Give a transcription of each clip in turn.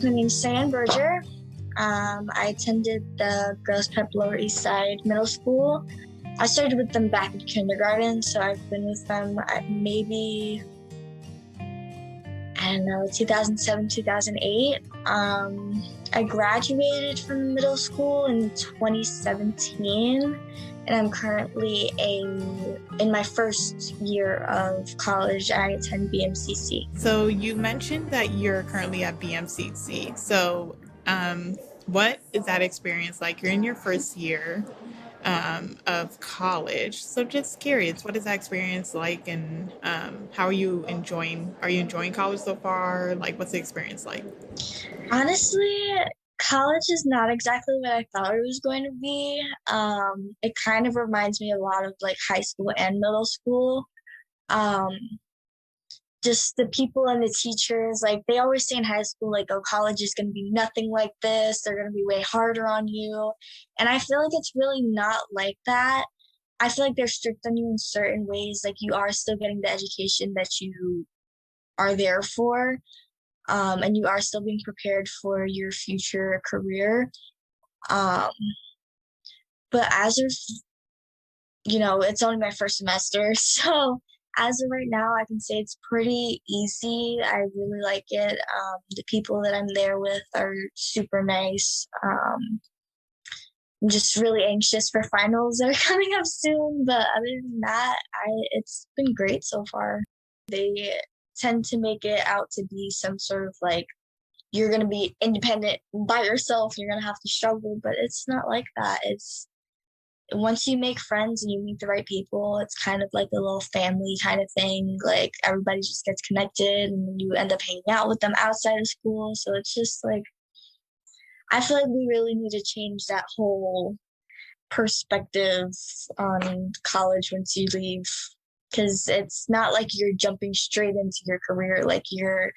My name's Xianne Berger. I attended the Girls Prep Lower East Side Middle School. I started with them back in kindergarten, so I've been with them at maybe, 2007, 2008. I graduated from middle school in 2017, and I'm currently in my first year of college. I attend BMCC. So you mentioned that you're currently at BMCC. So what is that experience like? You're in your first year of college. So just curious, what is that experience like, and how are you enjoying? Are you enjoying college so far? Like, what's the experience like? Honestly, college is not exactly what I thought it was going to be. It kind of reminds me a lot of like high school and middle school. Um, just the people and the teachers, like they always say in high school, like, oh, college is going to be nothing like this. They're going to be way harder on you. And I feel like it's really not like that. I feel like they're strict on you in certain ways. Like you are still getting the education that you are there for, and you are still being prepared for your future career. Um, but as of, it's only my first semester. So as of right now, I can say it's pretty easy. I really like it. The people that I'm there with are super nice. I'm just really anxious for finals that are coming up soon. But other than that, it's been great so far. They tend to make it out to be some sort of like you're going to be independent by yourself, you're going to have to struggle, but it's not like that. It's once you make friends and you meet the right people, it's kind of like a little family kind of thing. Like everybody just gets connected and you end up hanging out with them outside of school. So it's just like, I feel like we really need to change that whole perspective on college once you leave, because it's not like you're jumping straight into your career. Like you're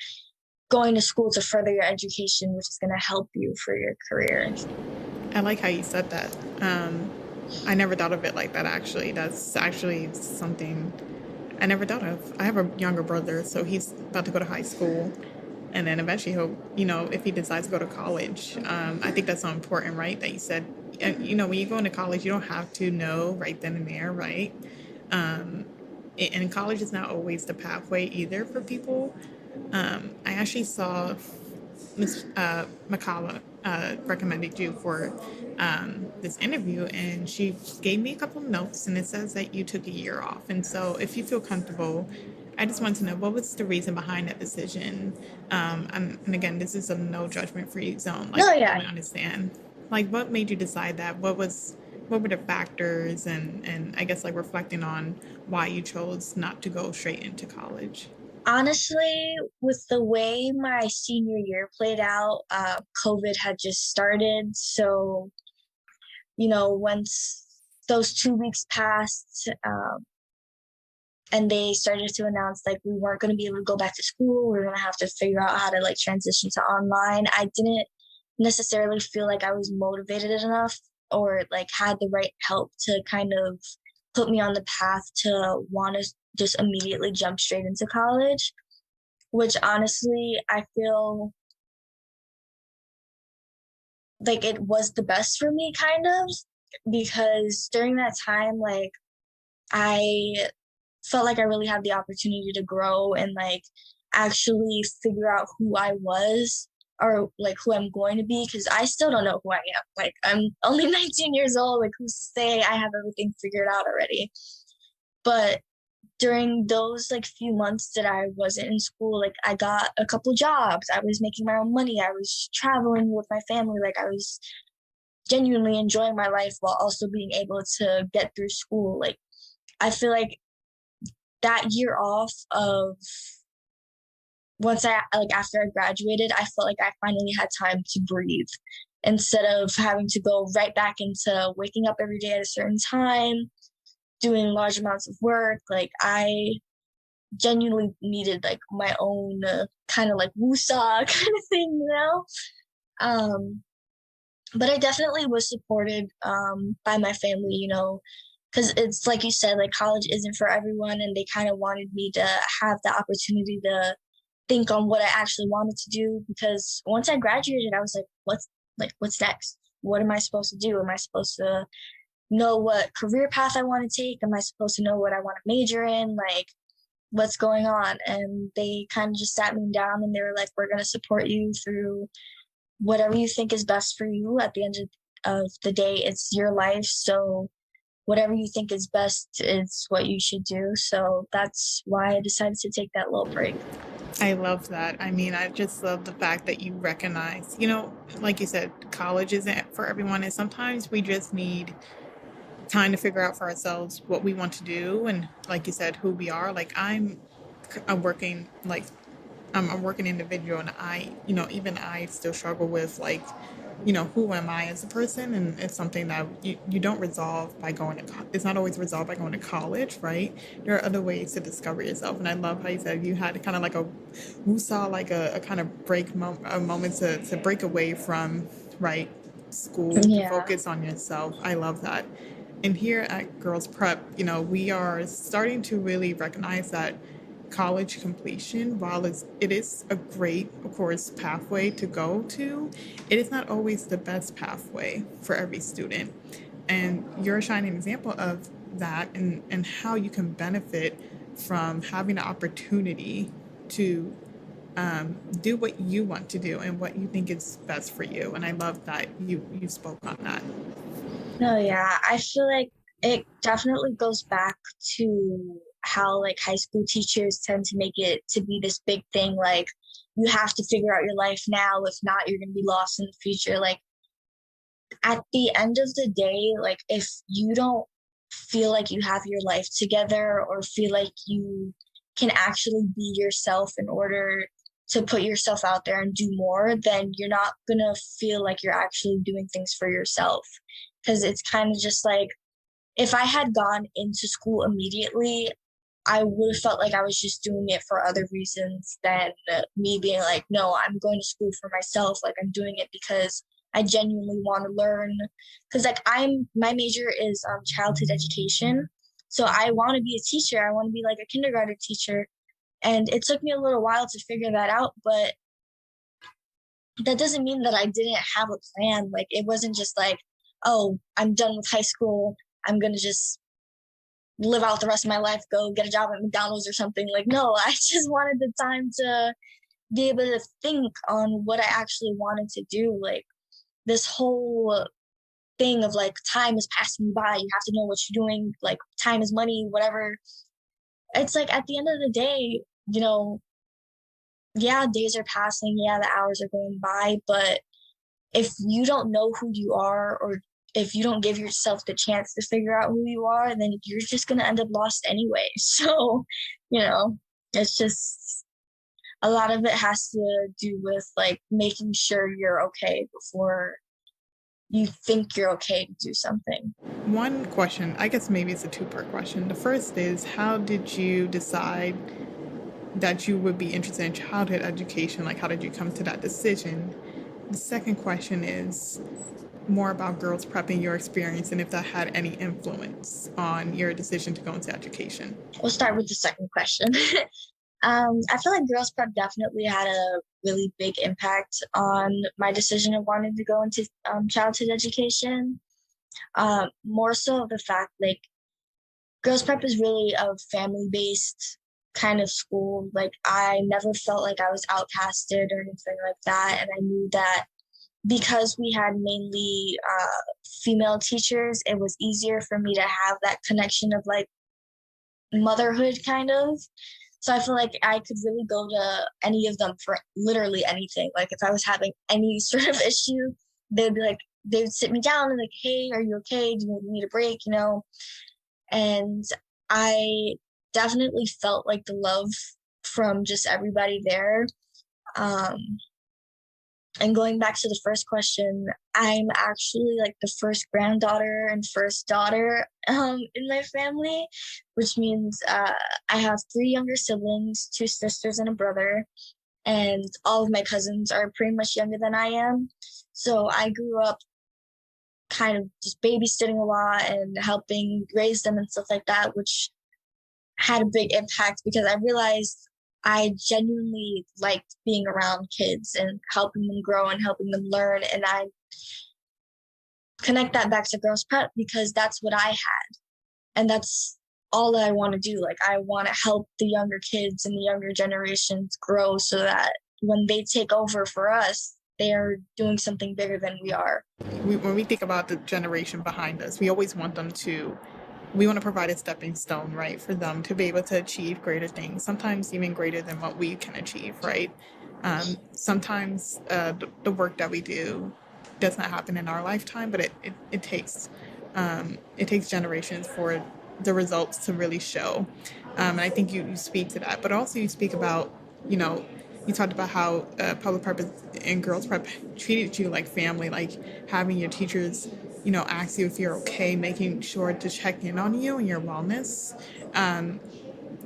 going to school to further your education, which is going to help you for your career. I like how you said that. I never thought of it like that, actually. That's actually something I never thought of. I have a younger brother, so he's about to go to high school. And then eventually he'll, if he decides to go to college, I think that's so important, right? That you said, when you go into college, you don't have to know right then and there, right? And college is not always the pathway either for people. I actually saw Miss McCalla recommended you for this interview, and she gave me a couple of notes, and it says that you took a year off. And so, if you feel comfortable, I just want to know what was the reason behind that decision. And again, this is a no judgment free zone. Like, No, I yeah. totally understand. Like, what made you decide that? What were the factors, and I guess like reflecting on why you chose not to go straight into college. Honestly, with the way my senior year played out, COVID had just started. So, once those 2 weeks passed, and they started to announce like we weren't going to be able to go back to school, we were going to have to figure out how to like transition to online. I didn't necessarily feel like I was motivated enough or like had the right help to kind of put me on the path to want to just immediately jump straight into college, which honestly I feel like it was the best for me kind of, because during that time, like I felt like I really had the opportunity to grow and like actually figure out who I was or like who I'm going to be, because I still don't know who I am. Like I'm only 19 years old. Like who's to say I have everything figured out already? But during those like few months that I wasn't in school, like I got a couple jobs. I was making my own money. I was traveling with my family. Like I was genuinely enjoying my life while also being able to get through school. Like I feel like that year off of once I like after I graduated, I felt like I finally had time to breathe instead of having to go right back into waking up every day at a certain time, doing large amounts of work. Like I genuinely needed like my own kind of like woosah kind of thing. Um, but I definitely was supported by my family, because it's like you said, like college isn't for everyone, and they kind of wanted me to have the opportunity to think on what I actually wanted to do, because once I graduated, I was what's next? What am I supposed to do? Am I supposed to know what career path I want to take? Am I supposed to know what I want to major in? Like, what's going on? And they kind of just sat me down and they were like, we're going to support you through whatever you think is best for you. At the end of the day, it's your life. So whatever you think is best is what you should do. So that's why I decided to take that little break. I love that. I mean, I just love the fact that you recognize, like you said, college isn't for everyone, and sometimes we just need time to figure out for ourselves what we want to do, and like you said, who we are. Like I'm working like I'm a working individual, and even I still struggle with like, who am I as a person, and it's something that you don't resolve by going to. It's not always resolved by going to college, right? There are other ways to discover yourself, and I love how you said you had kind of like you saw like a kind of a moment to break away from right school to Yeah. focus on yourself. I love that. And here at Girls Prep, we are starting to really recognize that college completion, while it is a great, of course, pathway to go to, it is not always the best pathway for every student. And you're a shining example of that, and how you can benefit from having the opportunity to do what you want to do and what you think is best for you. And I love that you spoke on that. No, yeah. I feel like it definitely goes back to how like high school teachers tend to make it to be this big thing. Like, you have to figure out your life now. If not, you're going to be lost in the future. Like, at the end of the day, like, if you don't feel like you have your life together or feel like you can actually be yourself in order to put yourself out there and do more, then you're not going to feel like you're actually doing things for yourself. Because it's kind of just like, if I had gone into school immediately, I would have felt like I was just doing it for other reasons than me being like, no, I'm going to school for myself. Like, I'm doing it because I genuinely want to learn. Because like, my major is childhood education, so I want to be a teacher. I want to be like a kindergarten teacher, and it took me a little while to figure that out. But that doesn't mean that I didn't have a plan. Like, it wasn't just like, oh, I'm done with high school, I'm gonna just live out the rest of my life, go get a job at McDonald's or something. Like, no, I just wanted the time to be able to think on what I actually wanted to do. Like, this whole thing of like, time is passing you by, you have to know what you're doing, like, time is money, whatever. It's like, at the end of the day, yeah, days are passing, yeah, the hours are going by, but if you don't know who you are, or if you don't give yourself the chance to figure out who you are, then you're just going to end up lost anyway. So, you know, it's just, a lot of it has to do with like making sure you're okay before you think you're okay to do something. One question, I guess maybe it's a two-part question. The first is, how did you decide that you would be interested in childhood education? Like, how did you come to that decision? The second question is more about girls prepping, your experience, and if that had any influence on your decision to go into education. We'll start with the second question. I feel like Girls Prep definitely had a really big impact on my decision of wanting to go into childhood education. More so of the fact, like, Girls Prep is really a family based kind of school. Like, I never felt like I was outcasted or anything like that. And I knew that because we had mainly female teachers, it was easier for me to have that connection of like motherhood kind of. So I feel like I could really go to any of them for literally anything. Like, if I was having any sort of issue, they'd be like, they would sit me down and like, hey, are you okay? Do you need a break? And I definitely felt like the love from just everybody there. Um, and going back to the first question, I'm actually like the first granddaughter and first daughter in my family, which means I have three younger siblings, two sisters and a brother, and all of my cousins are pretty much younger than I am. So I grew up kind of just babysitting a lot and helping raise them and stuff like that, which had a big impact because I realized I genuinely liked being around kids and helping them grow and helping them learn. And I connect that back to girls prep because that's what I had. And that's all that I want to do. Like, I want to help the younger kids and the younger generations grow so that when they take over for us, they are doing something bigger than we are. When we think about the generation behind us, we always want them to, we want to provide a stepping stone, right, for them to be able to achieve greater things, sometimes even greater than what we can achieve, right? Sometimes the work that we do does not happen in our lifetime, but it takes generations for the results to really show. And I think you speak to that, but also you speak about, you know, you talked about how public prep and girls prep treated you like family, like having your teachers, you know, ask you if you're okay, making sure to check in on you and your wellness.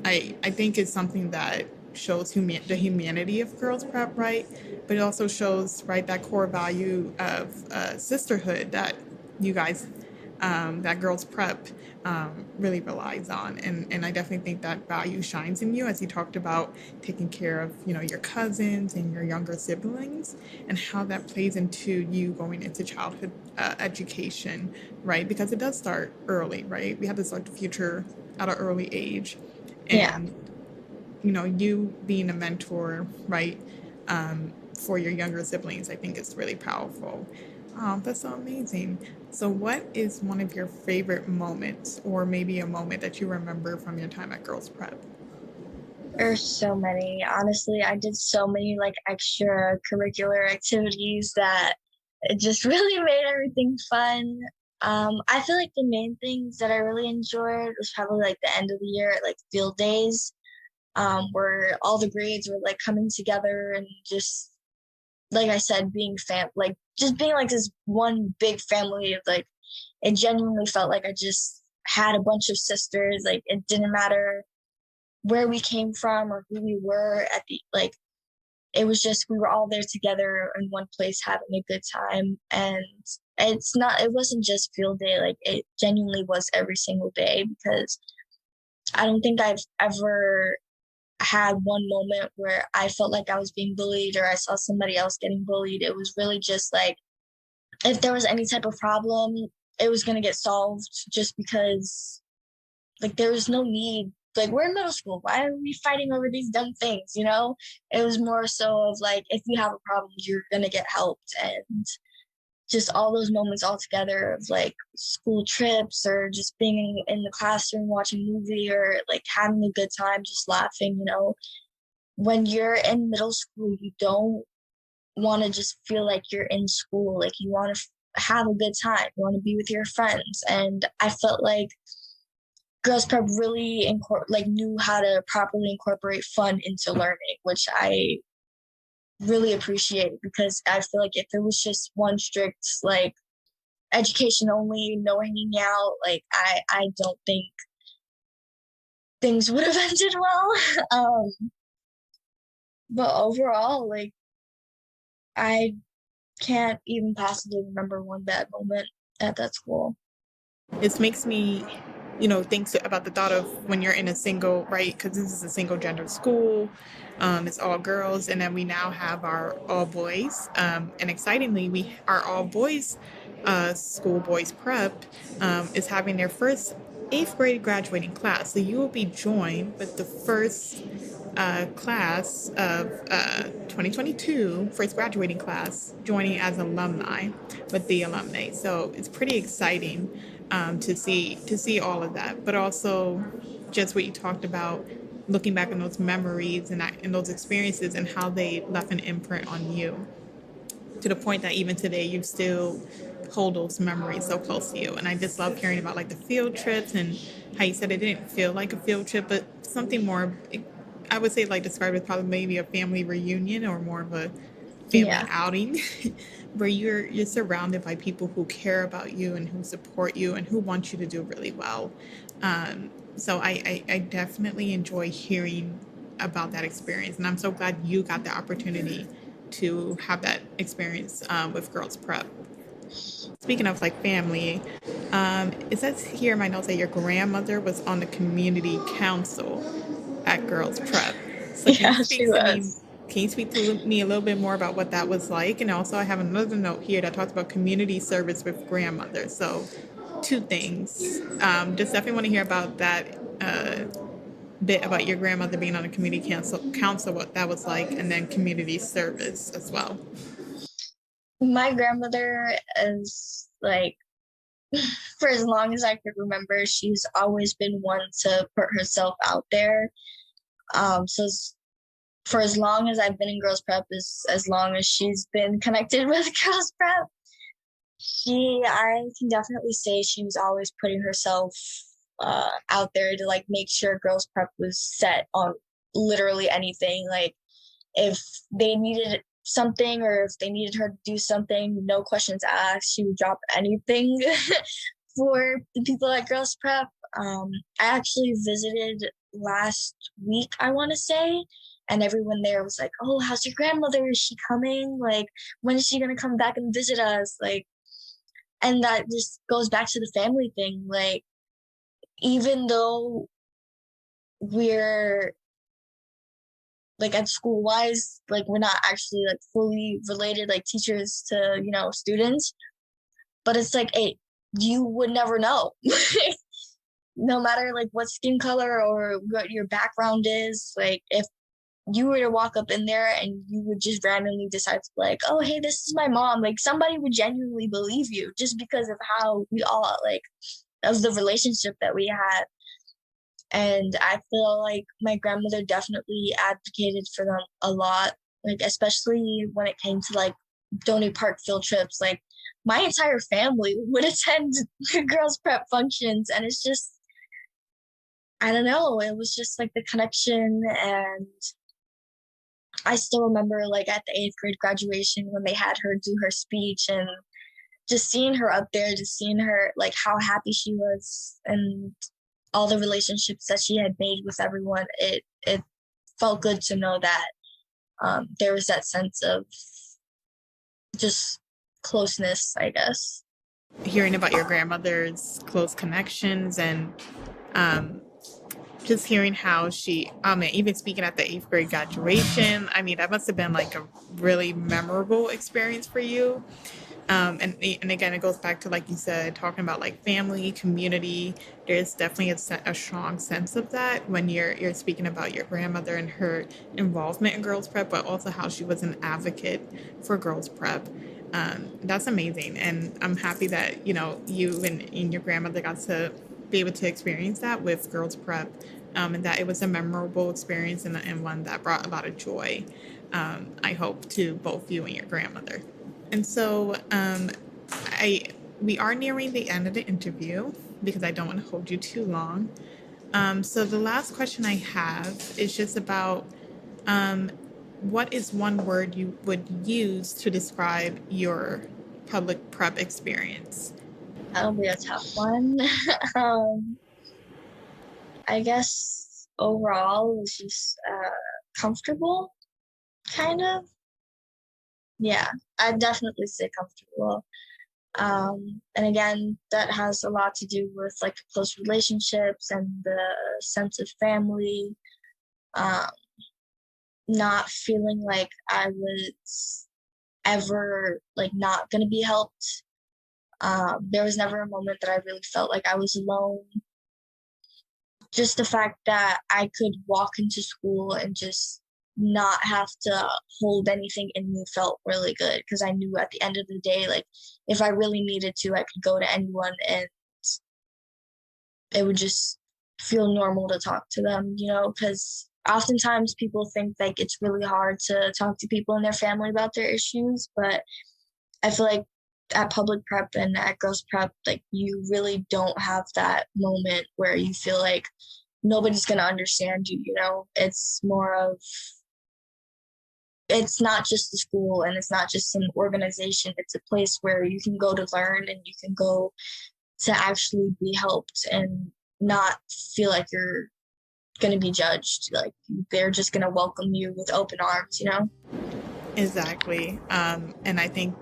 I think it's something that shows the humanity of girls prep, right? But it also shows, right, that core value of sisterhood that you guys, that girls prep really relies on. And I definitely think that value shines in you as you talked about taking care of, you know, your cousins and your younger siblings and how that plays into you going into childhood education, right? Because it does start early, right? We have to start the future at an early age. Yeah. And you know, you being a mentor, right, for your younger siblings, I think is really powerful. Oh, that's so amazing. So, what is one of your favorite moments, or maybe a moment that you remember from your time at Girls Prep? There's so many. Honestly, I did so many like extracurricular activities that it just really made everything fun. I feel like the main things that I really enjoyed was probably like the end of the year, like field days, where all the grades were like coming together and just like I said, being like just being like this one big family of like it genuinely felt like I just had a bunch of sisters. Like it didn't matter where we came from or who we were at the like it was just we were all there together in one place having a good time. And it wasn't just field day, like it genuinely was every single day because I don't think I've ever had one moment where I felt like I was being bullied or I saw somebody else getting bullied. It was really just like if there was any type of problem, it was going to get solved just because like there was no need. Like we're in middle school. Why are we fighting over these dumb things? You know, it was more so of like if you have a problem, you're gonna get helped, and just all those moments all together of like school trips or just being in the classroom watching a movie or like having a good time, just laughing. You know, when you're in middle school, you don't want to just feel like you're in school. Like you want to have a good time. You want to be with your friends, and I felt like girls prep really like knew how to properly incorporate fun into learning, which I really appreciate because I feel like if it was just one strict like education only, no hanging out, like I don't think things would have ended well. But overall, like I can't even possibly remember one bad moment at that school. It makes me, you know, think about the thought of when you're in a single, right? Because this is a single gender school, it's all girls, and then we now have our all boys. And excitingly, we our all boys school, boys prep, is having their first eighth grade graduating class. So you will be joined with the first class of 2022, first graduating class, joining as alumni with the alumni. So it's pretty exciting to see all of that, but also just what you talked about, looking back on those memories and those experiences and how they left an imprint on you to the point that even today you still hold those memories so close to you. And I just love hearing about like the field trips and how you said it didn't feel like a field trip, but something more. I would say like described as probably maybe a family reunion or more of a family Yeah. outing where you're surrounded by people who care about you and who support you and who want you to do really well. So I definitely enjoy hearing about that experience, and I'm so glad you got the opportunity to have that experience with Girls Prep. Speaking of like family, it says here in my notes that your grandmother was on the community council at Girls Prep. So Yeah, she was. can you speak to me a little bit more about what that was like? And also I have another note here that talks about community service with grandmothers. So two things. Just definitely want to hear about that bit about your grandmother being on a community council, what that was like, and then community service as well. My grandmother is like, for as long as I could remember, she's always been one to put herself out there. So for as long as I've been in Girls Prep, as long as she's been connected with Girls Prep, I can definitely say she was always putting herself out there to like make sure Girls Prep was set on literally anything. Like if they needed something or if they needed her to do something, no questions asked, she would drop anything for the people at Girls Prep. I actually visited last week, I want to say, and everyone there was like, "Oh, how's your grandmother? Is she coming? Like, when is she gonna come back and visit us?" Like, and that just goes back to the family thing. Like, even though we're like at school wise, like we're not actually like fully related, like teachers to students, but it's like you would never know. No matter like what skin color or what your background is, like if you were to walk up in there and you would just randomly decide to like, oh hey, this is my mom, like somebody would genuinely believe you just because of how we all like of the relationship that we had. And I feel like my grandmother definitely advocated for them a lot, like especially when it came to like Donny Park field trips. Like my entire family would attend girls prep functions, and it's just, I don't know, it was just like the connection. And I still remember like at the 8th grade graduation when they had her do her speech, and just seeing her up there, just seeing her like how happy she was and all the relationships that she had made with everyone. It felt good to know that there was that sense of just closeness, I guess. Hearing about your grandmother's close connections and um, just hearing how she, even speaking at the 8th grade graduation, I mean, that must have been like a really memorable experience for you. And again, it goes back to, like you said, talking about like family, community. There's definitely a strong sense of that when you're speaking about your grandmother and her involvement in girls prep, but also how she was an advocate for girls prep. That's amazing, and I'm happy that you and your grandmother got to be able to experience that with girls prep, and that it was a memorable experience and one that brought a lot of joy. I hope to both you and your grandmother. And so I we are nearing the end of the interview because I don't want to hold you too long. So the last question I have is just about um, what is one word you would use to describe your public prep experience? That'll be a tough one. um, I guess overall it was just comfortable, kind of. Yeah, I'd definitely say comfortable. And again, that has a lot to do with like the close relationships and the sense of family. Um, Not feeling like I was ever like not gonna be helped. There was never a moment that I really felt like I was alone. Just the fact that I could walk into school and just not have to hold anything in me felt really good because I knew at the end of the day, like if I really needed to, I could go to anyone and it would just feel normal to talk to them, because oftentimes people think like it's really hard to talk to people in their family about their issues, but I feel like at public prep and at girls prep, like you really don't have that moment where you feel like nobody's gonna understand you. It's more of, it's not just the school and it's not just an organization. It's a place where you can go to learn and you can go to actually be helped and not feel like you're going to be judged. Like they're just going to welcome you with open arms. Exactly. And I think,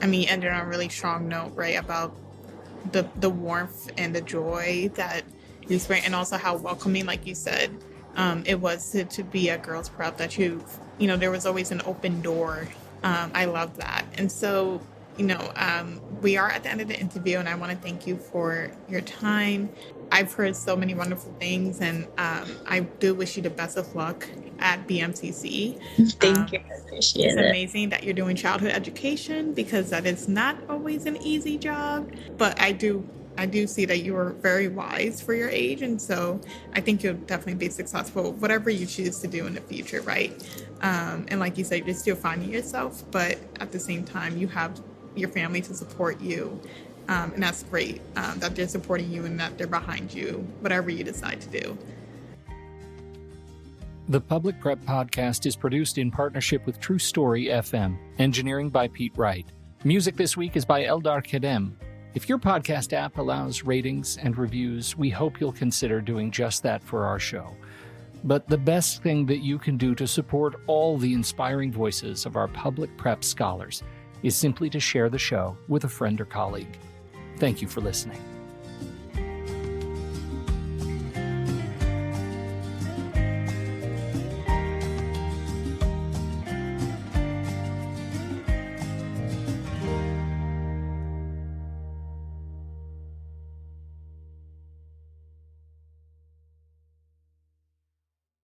you ended on a really strong note, right, about the warmth and the joy that you experience, and also how welcoming, like you said, it was to be a girls prep that there was always an open door. I love that. And so, we are at the end of the interview, and I want to thank you for your time. I've heard so many wonderful things, and I do wish you the best of luck at BMCC. Thank you. I appreciate it. It's amazing that you're doing childhood education, because that is not always an easy job. But I do see that you are very wise for your age, and so I think you'll definitely be successful, whatever you choose to do in the future, right? And like you said, you're still finding yourself, but at the same time, you have your family to support you. And that's great that they're supporting you and that they're behind you, whatever you decide to do. The Public Prep Podcast is produced in partnership with True Story FM, engineering by Pete Wright. Music this week is by Eldar Kedem. If your podcast app allows ratings and reviews, we hope you'll consider doing just that for our show. But the best thing that you can do to support all the inspiring voices of our public prep scholars is simply to share the show with a friend or colleague. Thank you for listening.